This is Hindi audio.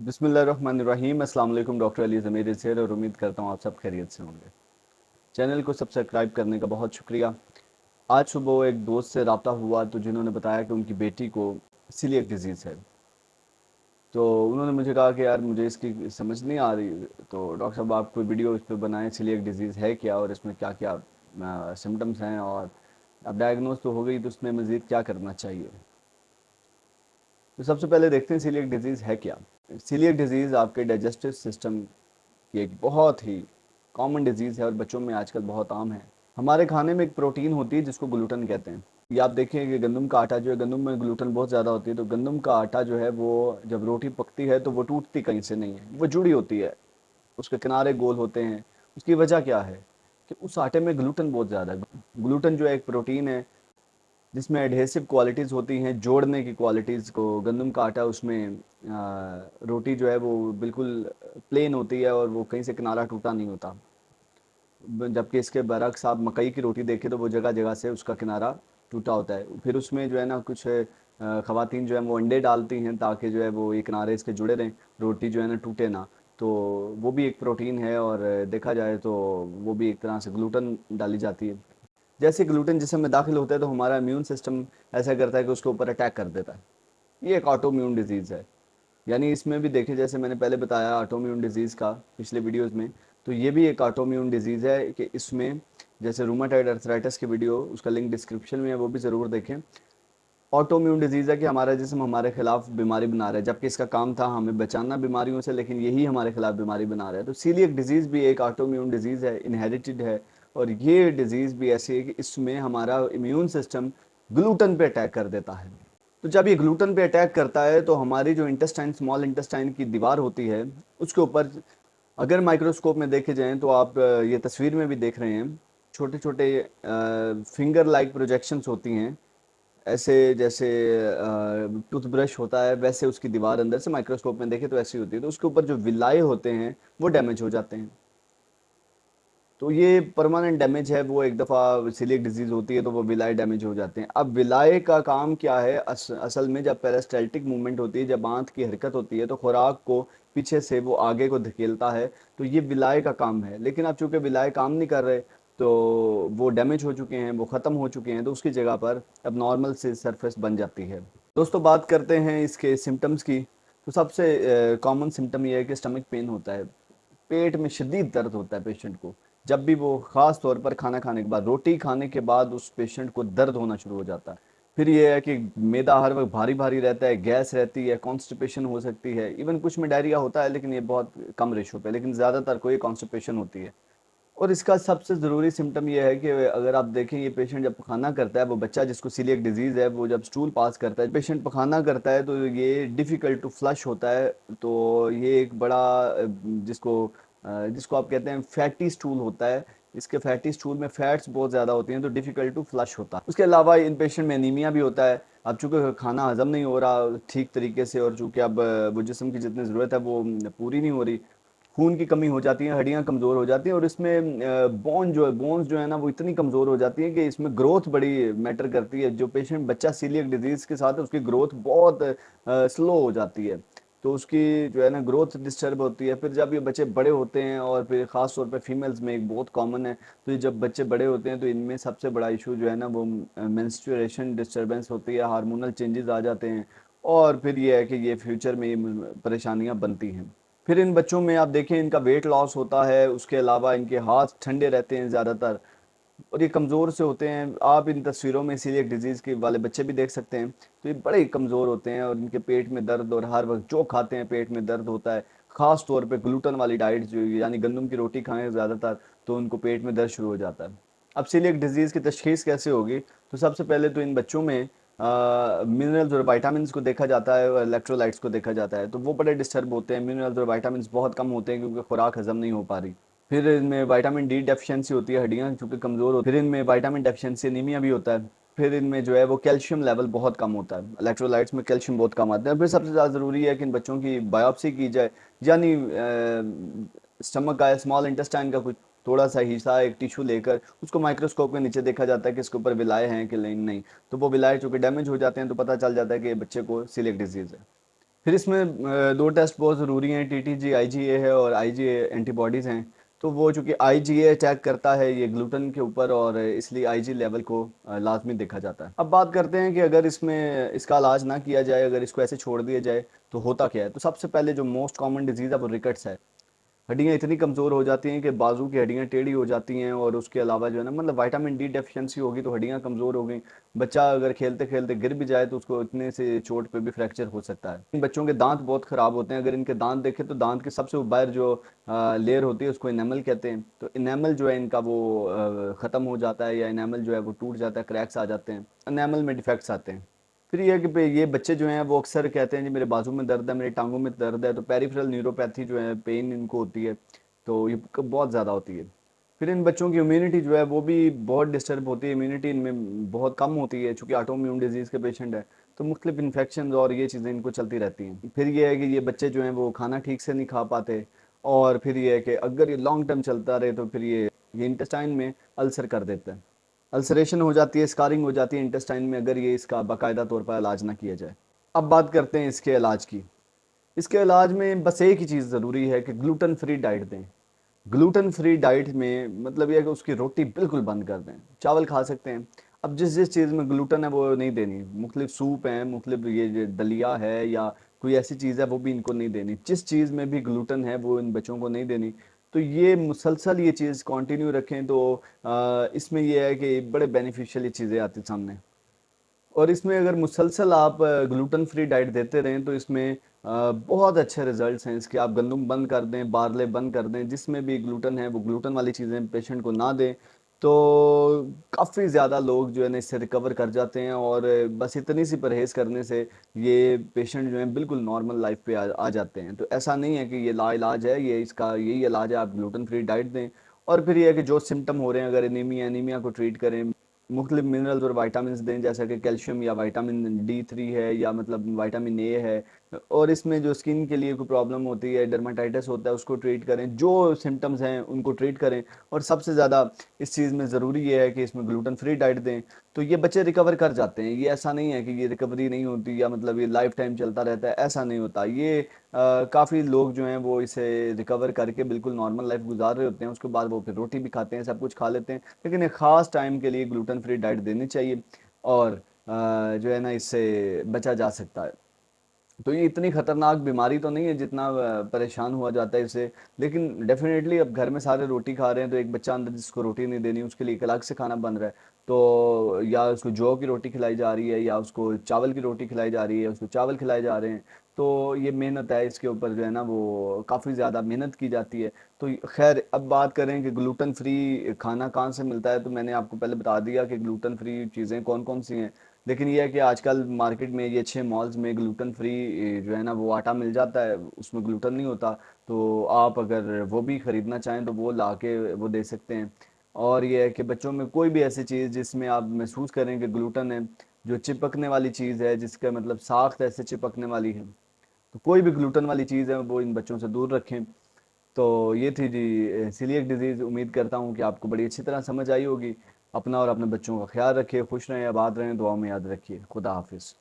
बिस्मिल्लाहिर्रहमानिर्रहीम। अस्सलाम वालेकुम। डॉक्टर अली ज़मीर से और उम्मीद करता हूँ आप सब खैरियत से होंगे। चैनल को सब्सक्राइब करने का बहुत शुक्रिया। आज सुबह एक दोस्त से रब्ता हुआ तो जिन्होंने बताया कि उनकी बेटी को सीलिएक डिजीज़ है। तो उन्होंने मुझे कहा कि यार मुझे इसकी समझ नहीं आ रही, तो डॉक्टर साहब आप कोई वीडियो इस पर बनाएं, सीलिएक डिजीज़ है क्या और इसमें क्या क्या सिम्टम्स हैं, और अब डायग्नोज तो हो गई तो उसमें मज़ीद क्या करना चाहिए। तो सबसे पहले देखते हैं सीलिएक डिजीज़ है क्या। सीलिएक डिजीज़ आपके डाइजेस्टिव सिस्टम की एक बहुत ही कॉमन डिजीज़ है और बच्चों में आजकल बहुत आम है। हमारे खाने में एक प्रोटीन होती है जिसको ग्लूटन कहते हैं। ये आप देखें कि गंदम का आटा जो है, गंदम में ग्लूटन बहुत ज़्यादा होती है, तो गंदम का आटा जो है वो जब रोटी पकती है तो वो टूटती कहीं से नहीं है, वो जुड़ी होती है, उसके किनारे गोल होते हैं। उसकी वजह क्या है कि उस आटे में ग्लूटन बहुत ज़्यादा है। ग्लूटन जो है एक प्रोटीन है जिसमें एडहेसिव क्वालिटीज़ होती हैं, जोड़ने की क्वालिटीज़ को। गंदम का आटा उसमें रोटी जो है वो बिल्कुल प्लेन होती है और वो कहीं से किनारा टूटा नहीं होता, जबकि इसके बरक्स आप मकई की रोटी देखें तो वो जगह जगह से उसका किनारा टूटा होता है। फिर उसमें जो है ना कुछ ख़वातीन जो है वो अंडे डालती हैं ताकि जो है वो ये किनारे इसके जुड़े रहें, रोटी जो है ना टूटे ना। तो वो भी एक प्रोटीन है और देखा जाए तो वो भी एक तरह से ग्लूटन डाली जाती है। जैसे ग्लूटेन जिस्म में दाखिल होता है तो हमारा इम्यून सिस्टम ऐसा करता है कि उसके ऊपर अटैक कर देता है। ये एक ऑटोम्यून डिजीज़ है। यानी इसमें भी देखिए, जैसे मैंने पहले बताया ऑटोम्यून डिजीज़ का पिछले वीडियोस में, तो ये भी एक ऑटोम्यून डिजीज़ है कि इसमें जैसे रूमाटाइड अर्थराइटिस की वीडियो, उसका लिंक डिस्क्रिप्शन में है, वो भी ज़रूर देखें। ऑटोम्यून डिजीज़ है कि हमारा जिस्म हमारे खिलाफ बीमारी बना रहा है, जबकि इसका काम था हमें बचाना बीमारियों से, लेकिन यही हमारे खिलाफ बीमारी बना रहा है। तो सीलिएक डिजीज़ भी एक ऑटोम्यून डिजीज़ है, इनहेरिटेड है। और ये डिजीज़ भी ऐसी है कि इसमें हमारा इम्यून सिस्टम ग्लूटन पे अटैक कर देता है। तो जब ये ग्लूटन पे अटैक करता है तो हमारी जो इंटेस्टाइन, स्मॉल इंटेस्टाइन की दीवार होती है, उसके ऊपर अगर माइक्रोस्कोप में देखे जाएं तो आप ये तस्वीर में भी देख रहे हैं, छोटे छोटे फिंगर लाइक प्रोजेक्शंस होती हैं, ऐसे जैसे टूथब्रश होता है वैसे उसकी दीवार अंदर से माइक्रोस्कोप में देखे तो ऐसी होती है। तो उसके ऊपर जो विलाए होते हैं वो डैमेज हो जाते हैं। तो ये परमानेंट डैमेज है, वो एक दफ़ा सीलिएक डिजीज़ होती है तो वो विलाए डैमेज हो जाते हैं। अब विलाए का काम क्या है, असल में जब पेरिस्टाल्टिक मूवमेंट होती है, जब आंत की हरकत होती है तो खुराक को पीछे से वो आगे को धकेलता है, तो ये विलाए का काम है। लेकिन अब चूंकि विलाए काम नहीं कर रहे तो वो डैमेज हो चुके हैं, वो ख़त्म हो चुके हैं, तो उसकी जगह पर अब नॉर्मल से सरफेस बन जाती है। दोस्तों, बात करते हैं इसके सिम्टम्स की। तो सबसे कॉमन सिम्टम ये है कि स्टमक पेन होता है, पेट में शदीद दर्द होता है पेशेंट को। जब भी वो ख़ास तौर पर खाना खाने के बाद, रोटी खाने के बाद उस पेशेंट को दर्द होना शुरू हो जाता है। फिर ये है कि मैदा हर वक्त भारी भारी रहता है, गैस रहती है, कॉन्स्टिपेशन हो सकती है, इवन कुछ में डायरिया होता है लेकिन ये बहुत कम रेशो पे, लेकिन ज़्यादातर को ये कॉन्स्टिपेशन होती है। और इसका सबसे ज़रूरी सिम्टम ये है कि अगर आप देखें, ये पेशेंट जब पखाना करता है, वो बच्चा जिसको सीलिएक डिजीज़ है, वो जब स्टूल पास करता है, पेशेंट पखाना करता है तो ये डिफ़िकल्ट टू फ्लश होता है। तो ये एक बड़ा जिसको आप कहते हैं फैटी स्टूल होता है। इसके फैटी स्टूल में फैट्स बहुत ज़्यादा होती हैं तो डिफ़िकल्ट टू फ्लश होता है। उसके अलावा इन पेशेंट में एनीमिया भी होता है। अब चूँकि खाना हज़म नहीं हो रहा ठीक तरीके से और चूँकि अब वो जिस्म की जितनी ज़रूरत है वो पूरी नहीं हो रही, खून की कमी हो जाती है, हड्डियाँ कमज़ोर हो जाती हैं, और इसमें बोन्स जो है ना वो इतनी कमज़ोर हो जाती है कि इसमें ग्रोथ बड़ी मैटर करती है। जो पेशेंट बच्चा सीलिएक डिजीज़ के साथ है उसकी ग्रोथ बहुत स्लो हो जाती है, तो उसकी जो है ना ग्रोथ डिस्टर्ब होती है। फिर जब ये बच्चे बड़े होते हैं, और फिर ख़ास तौर पे फीमेल्स में एक बहुत कॉमन है, तो ये जब बच्चे बड़े होते हैं तो इनमें सबसे बड़ा इशू जो है ना वो मेंस्ट्रुएशन डिस्टर्बेंस होती है, हार्मोनल चेंजेस आ जाते हैं, और फिर ये है कि ये फ्यूचर में ये परेशानियाँ बनती हैं। फिर इन बच्चों में आप देखें इनका वेट लॉस होता है, उसके अलावा इनके हाथ ठंडे रहते हैं ज़्यादातर, और ये कमज़ोर से होते हैं। आप इन तस्वीरों में सीलिएक डिजीज़ के वाले बच्चे भी देख सकते हैं, तो ये बड़े कमज़ोर होते हैं और इनके पेट में दर्द, और हर वक्त जो खाते हैं पेट में दर्द होता है। ख़ास तौर पे ग्लूटन वाली डाइट जो यानी गंदम की रोटी खाएं ज़्यादातर, तो उनको पेट में दर्द शुरू हो जाता है। अब सीलिएक डिजीज़ की तशख़ीस कैसे होगी, तो सबसे पहले तो इन बच्चों में मिनरल्स और विटामिन्स को देखा जाता है और इलेक्ट्रोलाइट्स को देखा जाता है, तो वो बड़े डिस्टर्ब होते हैं। मिनरल्स और विटामिन्स बहुत कम होते हैं क्योंकि खुराक हज़म नहीं हो पा रही। फिर इनमें विटामिन डी डेफिशिएंसी होती है, हड्डियाँ चूँकि कमज़ोर होती हैं। फिर इनमें विटामिन डेफिशिएंसी एनीमिया भी होता है। फिर इनमें जो है वो कैल्शियम लेवल बहुत कम होता है, इलेक्ट्रोलाइट्स में कैल्शियम बहुत कम आता है। फिर सबसे ज़्यादा ज़रूरी है कि इन बच्चों की बायोप्सी की जाए, यानी स्टमक का, स्मॉल इंटेस्टाइन का कुछ थोड़ा सा हिस्सा, एक टिश्यू लेकर उसको माइक्रोस्कोप के नीचे देखा जाता है कि इसके ऊपर विलाए हैं कि नहीं। तो वो विलाए चूँकि डैमेज हो जाते हैं तो पता चल जाता है कि बच्चे को सीलिएक डिजीज़ है। फिर इसमें दो टेस्ट बहुत ज़रूरी हैं, टीटीजी आईजीए है और आईजीए एंटीबॉडीज़ हैं। तो वो चूँकि आईजीए अटैक करता है ये ग्लूटन के ऊपर, और इसलिए आईजी लेवल को लाजमी देखा जाता है। अब बात करते हैं कि अगर इसमें इसका इलाज ना किया जाए, अगर इसको ऐसे छोड़ दिया जाए तो होता क्या है। तो सबसे पहले जो मोस्ट कॉमन डिजीज़ है वो रिकेट्स है। हड्डियाँ इतनी कमज़ोर हो जाती हैं कि बाजू की हड्डियाँ टेढ़ी हो जाती हैं, और उसके अलावा जो है ना, मतलब विटामिन डी डेफिशिएंसी होगी तो हड्डियाँ कमज़ोर हो गई। बच्चा अगर खेलते खेलते गिर भी जाए तो उसको इतने से चोट पे भी फ्रैक्चर हो सकता है। इन बच्चों के दांत बहुत ख़राब होते हैं। अगर इनके दांत देखें तो दांत के सबसे बाहर जो लेयर होती है उसको इनेमल कहते हैं। तो इनेमल जो है इनका वो ख़त्म हो जाता है, या इनेमल जो है वो टूट जाता है, क्रैक्स आ जाते हैं, इनेमल में डिफेक्ट्स आते हैं। फिर ये है कि ये बच्चे जो हैं वो अक्सर कहते हैं जी मेरे बाजू में दर्द है, मेरी टांगों में दर्द है। तो पेरिफेरल न्यूरोपैथी जो है, पेन इनको होती है, तो ये बहुत ज़्यादा होती है। फिर इन बच्चों की इम्यूनिटी जो है वो भी बहुत डिस्टर्ब होती है, इम्यूनिटी इनमें बहुत कम होती है, चूँकि ऑटो इम्यून डिजीज़ के पेशेंट है। तो मुख्तलिफ इन्फेक्शन और ये चीज़ें इनको चलती रहती हैं। फिर ये है कि ये बच्चे जो हैं वो खाना ठीक से नहीं खा पाते, और फिर ये है कि अगर ये लॉन्ग टर्म चलता रहे तो फिर ये इंटेस्टाइन में अल्सर कर देता है। अल्सरेशन हो जाती है, स्कारिंग हो जाती है इंटेस्टाइन में, अगर ये इसका बाकायदा तौर पर इलाज ना किया जाए। अब बात करते हैं इसके इलाज की। इसके इलाज में बस एक ही चीज़ ज़रूरी है कि ग्लूटेन फ्री डाइट दें। ग्लूटेन फ्री डाइट में मतलब ये है कि उसकी रोटी बिल्कुल बंद कर दें, चावल खा सकते हैं। अब जिस जिस चीज़ में ग्लूटेन है वो नहीं देनी। मुख्तलिफ सूप हैं, मुख्तलिफ ये जो दलिया है या कोई ऐसी चीज़ है वो भी इनको नहीं देनी। जिस चीज़ में भी ग्लूटेन है वो इन बच्चों को नहीं देनी। तो ये मुसलसल ये चीज़ कंटिन्यू रखें तो इसमें ये है कि बड़े बेनिफिशियल ये चीज़ें आती सामने। और इसमें अगर मुसलसल आप ग्लूटेन फ्री डाइट देते रहें तो इसमें बहुत अच्छे रिजल्ट्स हैं इसके। आप गंदम बंद कर दें, बारले बंद कर दें, जिसमें भी ग्लूटेन है वो ग्लूटेन वाली चीज़ें पेशेंट को ना दें, तो काफ़ी ज़्यादा लोग जो है ना इससे रिकवर कर जाते हैं। और बस इतनी सी परहेज़ करने से ये पेशेंट जो है बिल्कुल नॉर्मल लाइफ पे आ जाते हैं। तो ऐसा नहीं है कि ये लाइलाज है, ये इसका यही इलाज है, आप ग्लूटेन फ्री डाइट दें। और फिर ये है कि जो सिम्टम हो रहे हैं, अगर एनीमिया को ट्रीट करें, मुख्तलिफ मिनरल्स और वाइटामिन दें, जैसा कि कैल्शियम या विटामिन D3 है, या मतलब विटामिन ए है। और इसमें जो स्किन के लिए कोई प्रॉब्लम होती है, डर्माटाइटिस होता है, उसको ट्रीट करें, जो सिम्टम्स हैं उनको ट्रीट करें। और सबसे ज़्यादा इस चीज़ में ज़रूरी ये है कि इसमें ग्लूटेन फ्री डाइट दें, तो ये बच्चे रिकवर कर जाते हैं। ये ऐसा नहीं है कि ये रिकवरी नहीं होती, या मतलब ये लाइफ टाइम चलता रहता है, ऐसा नहीं होता। ये काफ़ी लोग जो हैं वो इसे रिकवर करके बिल्कुल नॉर्मल लाइफ गुजार रहे होते हैं। उसके बाद वो फिर रोटी भी खाते हैं, सब कुछ खा लेते हैं, लेकिन एक ख़ास टाइम के लिए ग्लूटेन फ्री डाइट देनी चाहिए। और जो है ना इससे बचा जा सकता है। तो ये इतनी खतरनाक बीमारी तो नहीं है जितना परेशान हुआ जाता है इससे। लेकिन डेफिनेटली अब घर में सारे रोटी खा रहे हैं, तो एक बच्चा अंदर जिसको रोटी नहीं देनी, उसके लिए एक अलग से खाना बन रहा है। तो या उसको जौ की रोटी खिलाई जा रही है, या उसको चावल की रोटी खिलाई जा रही है, उसको चावल खिलाए जा रहे हैं। तो ये मेहनत है, इसके ऊपर जो है ना वो काफ़ी ज़्यादा मेहनत की जाती है। तो खैर, अब बात करें कि ग्लूटेन फ्री खाना कहाँ से मिलता है, तो मैंने आपको पहले बता दिया कि ग्लूटेन फ्री चीज़ें कौन कौन सी हैं। लेकिन ये है कि आजकल मार्केट में ये अच्छे मॉल्स में ग्लूटेन फ्री जो है ना वो आटा मिल जाता है, उसमें ग्लूटेन नहीं होता। तो आप अगर वो भी ख़रीदना चाहें तो वो ला के वो दे सकते हैं। और ये है कि बच्चों में कोई भी ऐसी चीज़ जिसमें आप महसूस करें कि ग्लूटेन है, जो चिपकने वाली चीज़ है, जिसका मतलब साख्त ऐसे चिपकने वाली है, तो कोई भी ग्लूटेन वाली चीज़ है वो इन बच्चों से दूर रखें। तो ये थी जी सीलिएक डिजीज़। उम्मीद करता हूँ कि आपको बड़ी अच्छी तरह समझ आई होगी। अपना और अपने बच्चों का ख्याल रखिए, खुश रहें, आबाद रहें, दुआ में याद रखिए। खुदा हाफिज़।